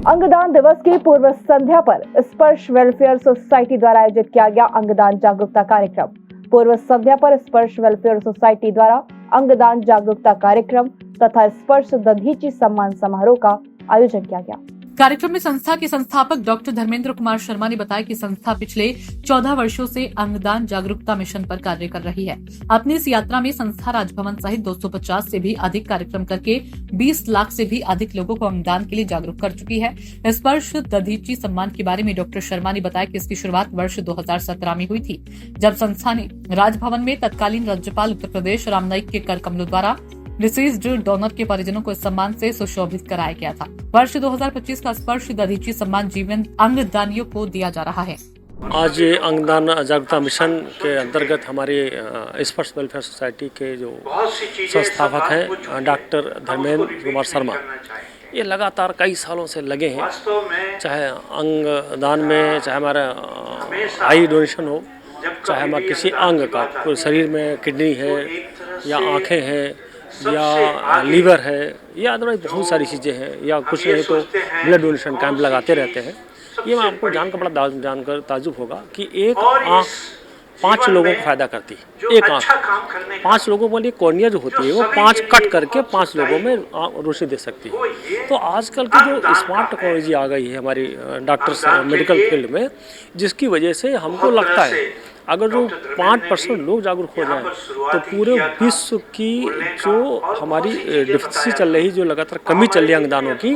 अंगदान दिवस की पूर्व संध्या पर स्पर्श वेलफेयर सोसाइटी द्वारा आयोजित किया गया अंगदान जागरूकता कार्यक्रम। पूर्व संध्या पर स्पर्श वेलफेयर सोसाइटी द्वारा अंगदान जागरूकता कार्यक्रम तथा स्पर्श दधीची सम्मान समारोह का आयोजन किया गया। कार्यक्रम में संस्था के संस्थापक डॉक्टर धर्मेंद्र कुमार शर्मा ने बताया कि संस्था पिछले 14 वर्षों से अंगदान जागरूकता मिशन पर कार्य कर रही है। अपनी इस यात्रा में संस्था राजभवन सहित 250 से भी अधिक कार्यक्रम करके 20 लाख से भी अधिक लोगों को अंगदान के लिए जागरूक कर चुकी है। स्पर्श दधीची सम्मान के बारे में डॉक्टर शर्मा ने बताया कि इसकी शुरुआत वर्ष 2017 में हुई थी, जब संस्था ने राजभवन में तत्कालीन राज्यपाल उत्तर प्रदेश राम नाईक के कर कमलों द्वारा डिसीज्ड डोनर के परिजनों को इस सम्मान से सुशोभित कराया गया था। वर्ष 2025 का स्पर्श दधीची सम्मान जीवंत अंगदानियों को दिया जा रहा है। आज अंगदान जागरूकता मिशन के अंतर्गत हमारे स्पर्श वेलफेयर सोसाइटी के जो संस्थापक हैं डॉक्टर धर्मेंद्र कुमार शर्मा, ये लगातार कई सालों से लगे हैं, चाहे अंगदान में, चाहे हमारा आई डोनेशन हो, चाहे हमारा किसी अंग का, कोई शरीर में किडनी है या आँखें हैं या लीवर है या अदरवाइज बहुत सारी चीज़ें हैं, या कुछ नहीं तो ब्लड डोनेशन कैंप लगाते रहते हैं। ये मैं आपको जानकर बड़ा जानकर ताजुब होगा कि एक आँख 5 लोगों को फायदा करती है। एक आँख 5 लोगों के लिए कॉर्निया जो होती है वो 5 कट करके 5 लोगों में रोशनी दे सकती है। तो आजकल की जो स्मार्ट टेक्नोलॉजी आ गई है हमारी डॉक्टर्स मेडिकल फील्ड में, जिसकी वजह से हमको लगता है अगर जो 5% लोग जागरूक हो जाएं तो पूरे विश्व की जो हमारी डिफिसिट चल रही, जो लगातार कमी चल रही है अंगदानों की,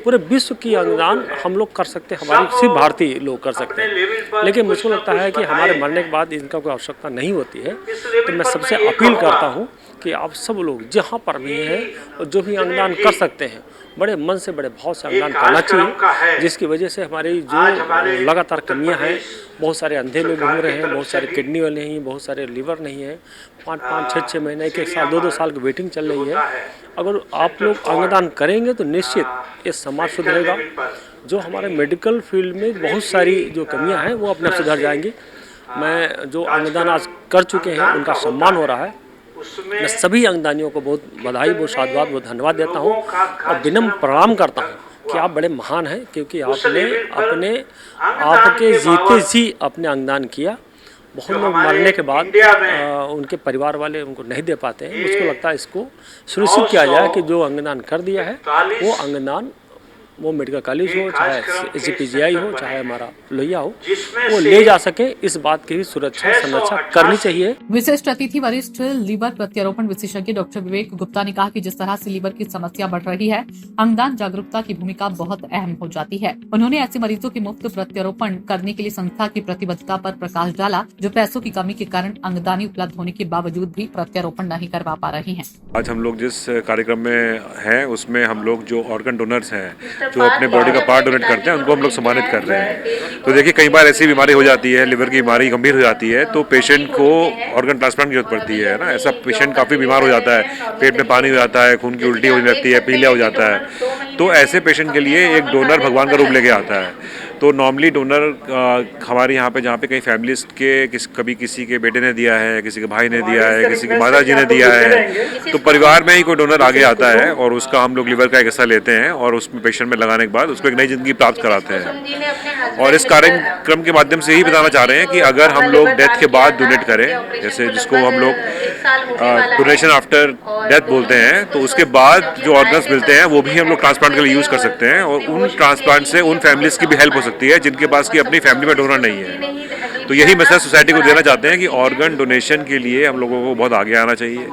पूरे विश्व की अंगदान हम लोग कर सकते हैं, हमारी सिर्फ भारतीय लोग कर सकते हैं। लेकिन मुझको लगता है कि हमारे मरने के बाद इनका कोई आवश्यकता नहीं होती है। तो मैं सबसे अपील करता हूँ कि आप सब लोग जहाँ पर भी हैं और जो भी अंगदान कर सकते हैं, बड़े मन से बड़े भाव से अंगदान करना चाहिए, जिसकी वजह से हमारी जो लगातार कमियां हैं, बहुत सारे अंधे लोग घूम रहे हैं, बहुत सारे किडनी वाले हैं, बहुत सारे लीवर नहीं है, 5-5, 6-6 महीने, 1-1 साल, 2-2 साल की वेटिंग चल रही है। अगर आप लोग अंगदान करेंगे तो निश्चित ये समाज सुधरेगा। जो हमारे मेडिकल फील्ड में बहुत सारी जो कमियाँ हैं वो अपने आप सुधर जाएंगी। मैं जो अंगदान आज कर चुके हैं उनका सम्मान हो रहा है। मैं सभी अंगदानियों को बहुत बधाई, बहुत साधुवाद, बहुत धन्यवाद देता हूँ और विनम्र प्रणाम करता हूँ कि आप बड़े महान हैं, क्योंकि आपने आपके जीते जी अपने अंगदान किया। बहुत लोग मरने के बाद उनके परिवार वाले उनको नहीं दे पाते हैं। मुझको लगता है इसको सुनिश्चित किया जाए कि जो अंगदान कर दिया है वो अंगदान, वो मेडिकल कॉलेज हो, चाहे SGPGI हो, चाहे हमारा लोहिया हो, वो ले जा सके, इस बात की भी सुरक्षा संरक्षा करनी चाहिए। विशिष्ट अतिथि वरिष्ठ लीवर प्रत्यारोपण विशेषज्ञ डॉक्टर विवेक गुप्ता ने कहा कि जिस तरह से लीवर की समस्या बढ़ रही है, अंगदान जागरूकता की भूमिका बहुत अहम हो जाती है। उन्होंने ऐसे मरीजों के मुफ्त प्रत्यारोपण करने के लिए संस्था की प्रतिबद्धता पर प्रकाश डाला, जो पैसों की कमी के कारण अंगदानी उपलब्ध होने के बावजूद भी प्रत्यारोपण नहीं करवा पा रहे हैं। आज हम लोग जिस कार्यक्रम में हैं उसमें हम लोग जो ऑर्गन डोनर्स हैं, जो अपने बॉडी का पार्ट डोनेट करते हैं, उनको हम लोग सम्मानित कर रहे हैं। तो देखिए, कई बार ऐसी बीमारी हो जाती है, लिवर की बीमारी गंभीर हो जाती है, तो पेशेंट को ऑर्गन ट्रांसप्लांट की जरूरत पड़ती है ना। ऐसा पेशेंट काफ़ी बीमार हो जाता है, पेट में पानी हो जाता है, खून की उल्टी हो जाती है, पीलिया हो जाता है। तो ऐसे पेशेंट के लिए एक डोनर भगवान का रूप लेके आता है। तो नॉर्मली डोनर हमारे यहाँ पे, जहाँ पे कई फैमिलीज के कभी किसी के बेटे ने दिया है, किसी के भाई ने दिया है, किसी की माता जी ने दिया है, तो परिवार में ही कोई डोनर आगे आता है और उसका हम लोग लिवर का एक हिस्सा लेते हैं और उसमें पेशेंट में लगाने के बाद उसको एक नई जिंदगी प्राप्त कराते हैं। और इस कार्यक्रम के माध्यम से यही बताना चाह रहे हैं कि अगर हम लोग डेथ के बाद डोनेट करें, जैसे जिसको हम लोग डोनेशन आफ्टर डेथ बोलते हैं, तो उसके बाद जो ऑर्गन्स मिलते हैं वो भी हम लोग ट्रांसप्लांट के लिए यूज़ कर सकते हैं और उन ट्रांसप्लांट से उन फैमिलीज की भी हेल्प हो सकती है जिनके पास की अपनी फैमिली में डोनर नहीं है। तो यही मैसेज सोसाइटी को देना चाहते हैं कि ऑर्गन डोनेशन के लिए हम लोगों को बहुत आगे आना चाहिए,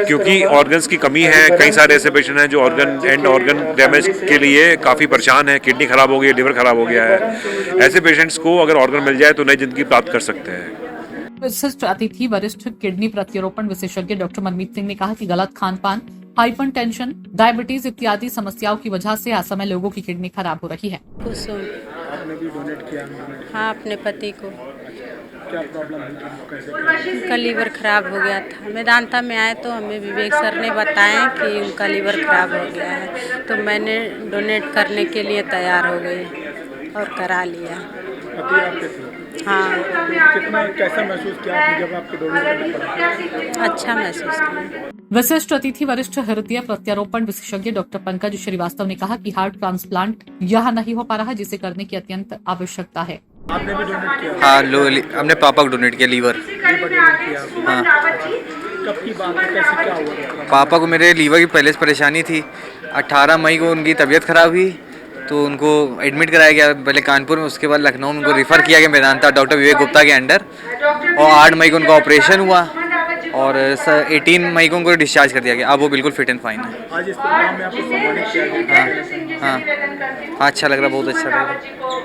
क्योंकि ऑर्गन्स की कमी है। कई सारे ऐसे पेशेंट हैं जो ऑर्गन डैमेज के लिए काफ़ी परेशान है, किडनी खराब हो गई है, लिवर खराब हो गया है। ऐसे पेशेंट्स को अगर ऑर्गन मिल जाए तो नई जिंदगी प्राप्त कर सकते हैं। विशिष्ट अतिथि वरिष्ठ किडनी प्रत्यारोपण विशेषज्ञ डॉक्टर मनमीत सिंह ने कहा कि गलत खान-पान, हाइपरटेंशन, डायबिटीज इत्यादि समस्याओं की वजह से असमय लोगों की किडनी खराब हो रही है। आपने भी डोनेट किया? हाँ, अपने पति को। क्या प्रॉब्लम हुई? उनका लीवर खराब हो गया था। मेदांता में आए तो हमें विवेक सर ने बताया कि उनका लीवर खराब हो गया है, तो मैंने डोनेट करने के लिए तैयार हो गई और करा लिया। पति आपके थे? हाँ। कैसा महसूस किया आपने जब आपको डोनेट करना पड़ा? अच्छा महसूस किया। विशिष्ट अतिथि वरिष्ठ हृदय प्रत्यारोपण विशेषज्ञ डॉक्टर पंकज श्रीवास्तव ने कहा कि हार्ट ट्रांसप्लांट यहाँ नहीं हो पा रहा, जिसे करने की अत्यंत आवश्यकता है। आपने भी डोनेट किया? हाँ, हमने पापा को डोनेट किया लीवर। लीवर डोनेट किया आपने? हाँ। कब की बात है, कैसे क्या हुआ? पापा को मेरे लीवर की पहले से परेशानी थी। 18 मई को उनकी तबीयत खराब हुई तो उनको एडमिट कराया गया पहले कानपुर में, उसके बाद लखनऊ में उनको रेफ़र किया गया मेदांता डॉक्टर विवेक गुप्ता के अंडर, और 8 मई को उनका ऑपरेशन हुआ और 18 मई को उनको डिस्चार्ज कर दिया गया। अब वो बिल्कुल फिट एंड फाइन है। आज इस प्रोग्राम में आपको सम्मानित किया गया। हाँ, अच्छा लग रहा, बहुत अच्छा लग रहा।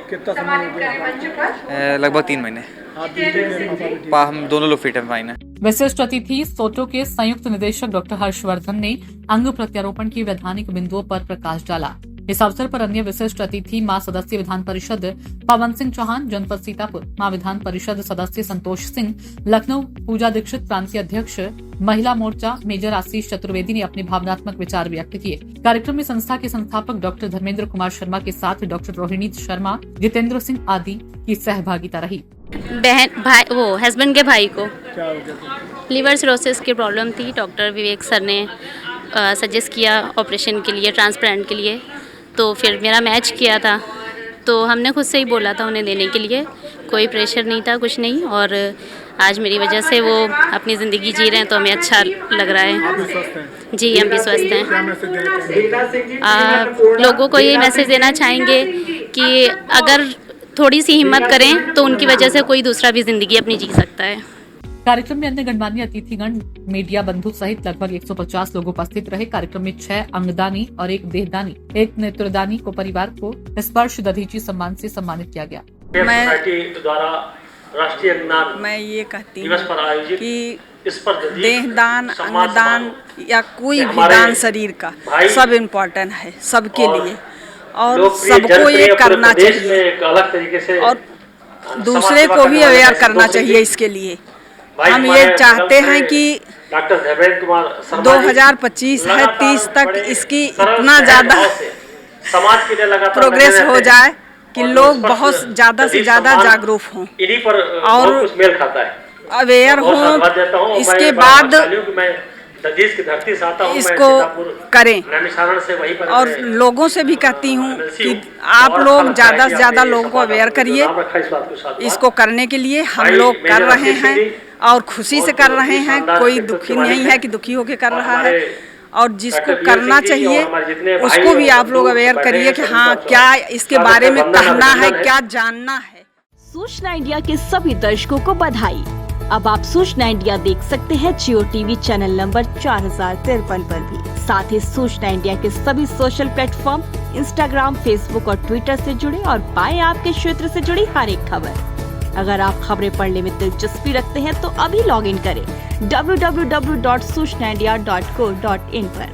कितना समय हो गया? लगभग 3 महीने। आप भी ठीक हैं? हम दोनों लोग फिट एंड फाइन है। विशिष्ट अतिथि सोटो के संयुक्त निदेशक डॉक्टर हर्षवर्धन ने अंग प्रत्यारोपण की वैधानिक बिंदुओं पर प्रकाश डाला। इस अवसर पर अन्य विशिष्ट अतिथि मां सदस्य विधान परिषद पवन सिंह चौहान, जनपद सीतापुर मां विधान परिषद सदस्य संतोष सिंह, लखनऊ पूजा दीक्षित प्रांतीय अध्यक्ष महिला मोर्चा मेजर आशीष चतुर्वेदी ने अपने भावनात्मक विचार व्यक्त किए। कार्यक्रम में संस्था के संस्थापक डॉक्टर धर्मेंद्र कुमार शर्मा के साथ डॉक्टर रोहिणी शर्मा, जितेंद्र सिंह आदि की सहभागिता रही। बहन भाई वो हस्बैंड के भाई को क्या हो गया था? लीवर सिरोसिस की प्रॉब्लम थी। डॉक्टर विवेक सर ने सजेस्ट किया ऑपरेशन के लिए, ट्रांसप्लांट के लिए, तो फिर मेरा मैच किया था, तो हमने खुद से ही बोला था उन्हें देने के लिए, कोई प्रेशर नहीं था, कुछ नहीं। और आज मेरी वजह से वो अपनी ज़िंदगी जी रहे हैं तो हमें अच्छा लग रहा है। आप भी स्वस्थ हैं? जी, हम भी स्वस्थ हैं। क्या मैसेज देना चाहेंगे? लोगों को ये मैसेज देना चाहेंगे कि अगर थोड़ी सी हिम्मत करें तो उनकी वजह से कोई दूसरा भी ज़िंदगी अपनी जी सकता है। कार्यक्रम में अन्य गणमान्य अतिथिगण, मीडिया बंधु सहित लगभग 150 लोग उपस्थित रहे। कार्यक्रम में 6 अंगदानी और 1 देहदानी, 1 नेत्रदानी को परिवार को स्पर्श दधीची सम्मान से सम्मानित किया गया। मैं ये कहती हूँ कि देहदान, अंगदान या कोई भी दान शरीर का सब इम्पोर्टेंट है सबके लिए, और सबको ये करना चाहिए और दूसरे को भी अवेयर करना चाहिए। इसके लिए हम ये चाहते हैं कि 2025 है 30 तक इसकी इतना ज़्यादा प्रोग्रेस हो जाए कि लोग बहुत ज़्यादा से ज़्यादा जागरूक हों और अवेयर हों। इसके बाद इसको करें और लोगों से भी कहती हूँ कि आप लोग ज़्यादा से ज़्यादा लोगों को अवेयर करिए। इसको करने के लिए हम लोग कर रहे हैं और खुशी से कर रहे हैं, कोई दुखी नहीं है कि दुखी होकर कर रहा है। और जिसको करना चाहिए उसको भी आप लोग अवेयर करिए कि हाँ क्या इसके बारे में कहना है, क्या जानना है। सूचना इंडिया के सभी दर्शकों को बधाई। अब आप सूचना इंडिया देख सकते हैं जियो टीवी चैनल नंबर 4053 पर भी। साथ ही सूचना इंडिया के सभी सोशल प्लेटफॉर्म इंस्टाग्राम, फेसबुक और ट्विटर से जुड़े और पाएं आपके क्षेत्र से जुड़ी हर एक खबर। अगर आप खबरें पढ़ने में दिलचस्पी रखते हैं तो अभी लॉग इन करें www.सूचनाindia.co.in पर।